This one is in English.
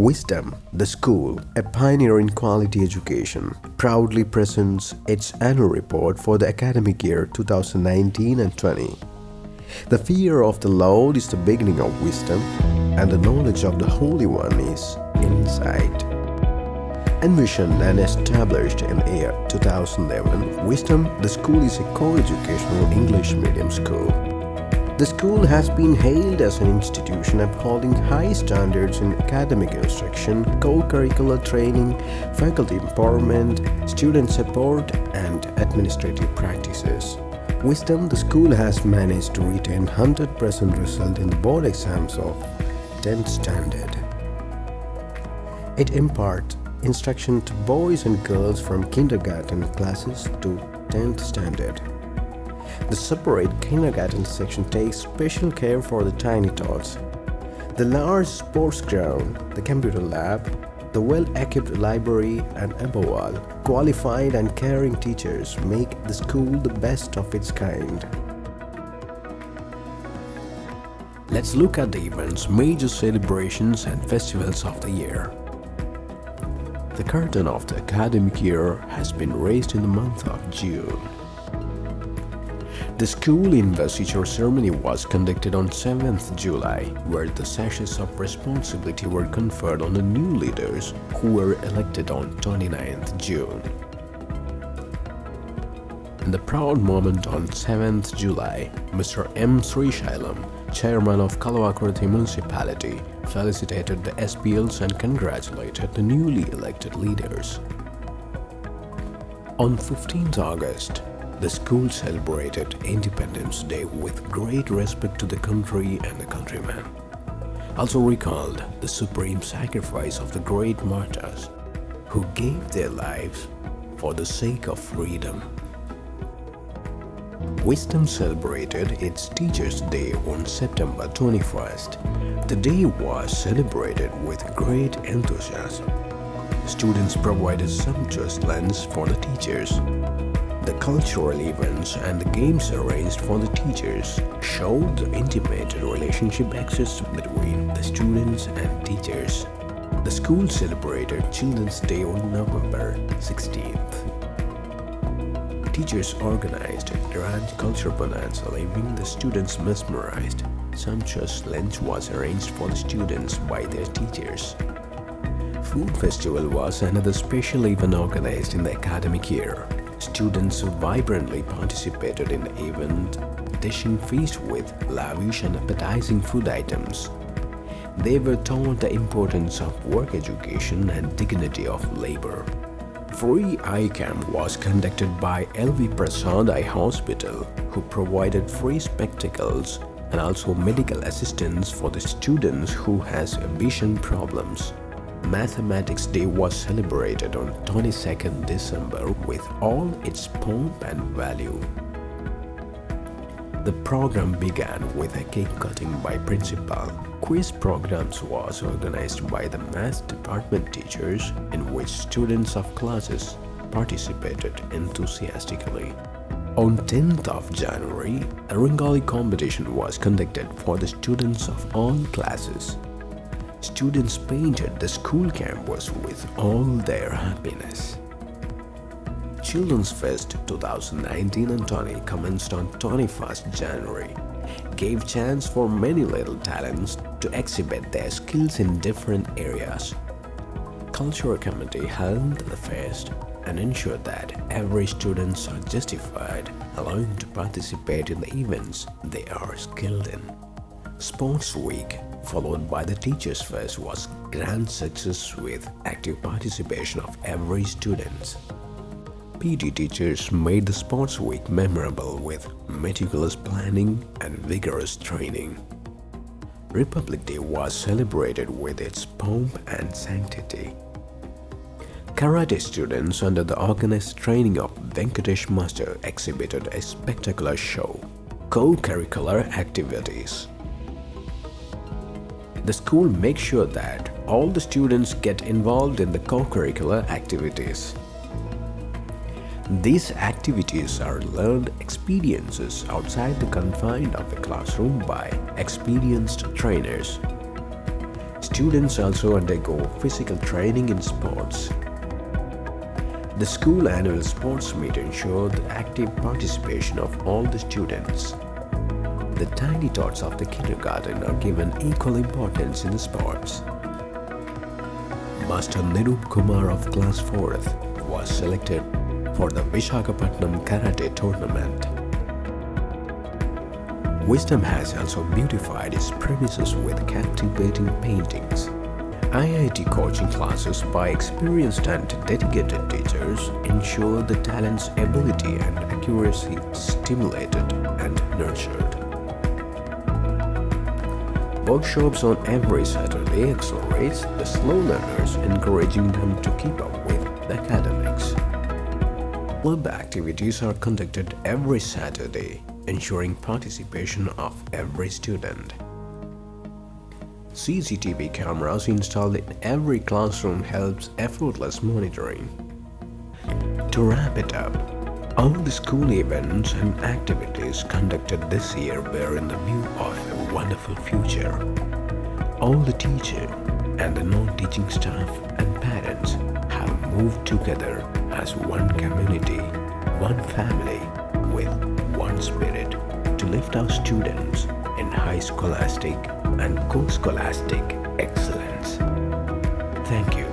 Wisdom, the school, a pioneer in quality education, proudly presents its annual report for the academic year 2019 and 20. The fear of the Lord is the beginning of wisdom, and the knowledge of the Holy One is insight. Envisioned and established in the year 2011, Wisdom, the school is a co-educational English medium school. The school has been hailed as an institution upholding high standards in academic instruction, co-curricular training, faculty empowerment, student support, and administrative practices. Wisdom, the school has managed to retain 100% result in the board exams of 10th standard. It imparts instruction to boys and girls from kindergarten classes to 10th standard. The separate kindergarten section takes special care for the tiny tots. The large sports ground, the computer lab, the well-equipped library, and above all, qualified and caring teachers make the school the best of its kind. Let's look at the events, major celebrations and festivals of the year. The curtain of the academic year has been raised in the month of June. The school investiture ceremony was conducted on 7th July, where the sashes of responsibility were conferred on the new leaders who were elected on 29th June. In the proud moment on 7th July, Mr. M. Srishailam, chairman of Kalavakurthi municipality, felicitated the SPLs and congratulated the newly elected leaders. On 15th August, the school celebrated Independence Day with great respect to the country and the countrymen. Also recalled the supreme sacrifice of the great martyrs who gave their lives for the sake of freedom. Wisdom celebrated its Teachers' Day on September 21st. The day was celebrated with great enthusiasm. Students provided sumptuous lunch for the teachers. The cultural events and the games arranged for the teachers showed the intimate relationship exists between the students and teachers. The school celebrated Children's Day on November 16th. Teachers organized a grand cultural bonanza, leaving the students mesmerized. Sumptuous lunch was arranged for the students by their teachers. Food festival was another special event organized in the academic year. Students vibrantly participated in the event, dishing feast with lavish and appetizing food items. They were taught the importance of work education and dignity of labor. Free eye camp was conducted by L.V. Prasad Eye Hospital, who provided free spectacles and also medical assistance for the students who has vision problems. Mathematics Day was celebrated on 22nd December with all its pomp and value. The program began with a cake cutting by principal. Quiz programs was organized by the math department teachers, in which students of classes participated enthusiastically. On 10th of January, a Rangoli competition was conducted for the students of all classes. Students painted the school campus with all their happiness. Children's Fest 2019 and 20 commenced on 21st January, gave chance for many little talents to exhibit their skills in different areas. Cultural Committee held the fest and ensured that every students are justified, allowing to participate in the events they are skilled in. Sports Week, followed by the Teachers' Fest, was grand success with active participation of every student. PT teachers made the Sports Week memorable with meticulous planning and vigorous training. Republic Day was celebrated with its pomp and sanctity. Karate students under the organized training of Venkatesh Master exhibited a spectacular show, Co-Curricular Activities. The school makes sure that all the students get involved in the co-curricular activities. These activities are learned experiences outside the confines of the classroom by experienced trainers. Students also undergo physical training in sports. The school annual sports meet ensured the active participation of all the students. The tiny tots of the kindergarten are given equal importance in the sports. Master Nirup Kumar of class 4th was selected for the Visakhapatnam Karate Tournament. Wisdom has also beautified its premises with captivating paintings. IIT coaching classes by experienced and dedicated teachers ensure the talent's ability and accuracy stimulated and nurtured. Workshops on every Saturday accelerates the slow learners, encouraging them to keep up with the academics. Club activities are conducted every Saturday, ensuring participation of every student. CCTV cameras installed in every classroom helps effortless monitoring. To wrap it up, all the school events and activities conducted this year were in the view of a wonderful future. All the teaching and the non-teaching staff and parents have moved together as one community, one family, with one spirit to lift our students in high scholastic and co-scholastic excellence. Thank you.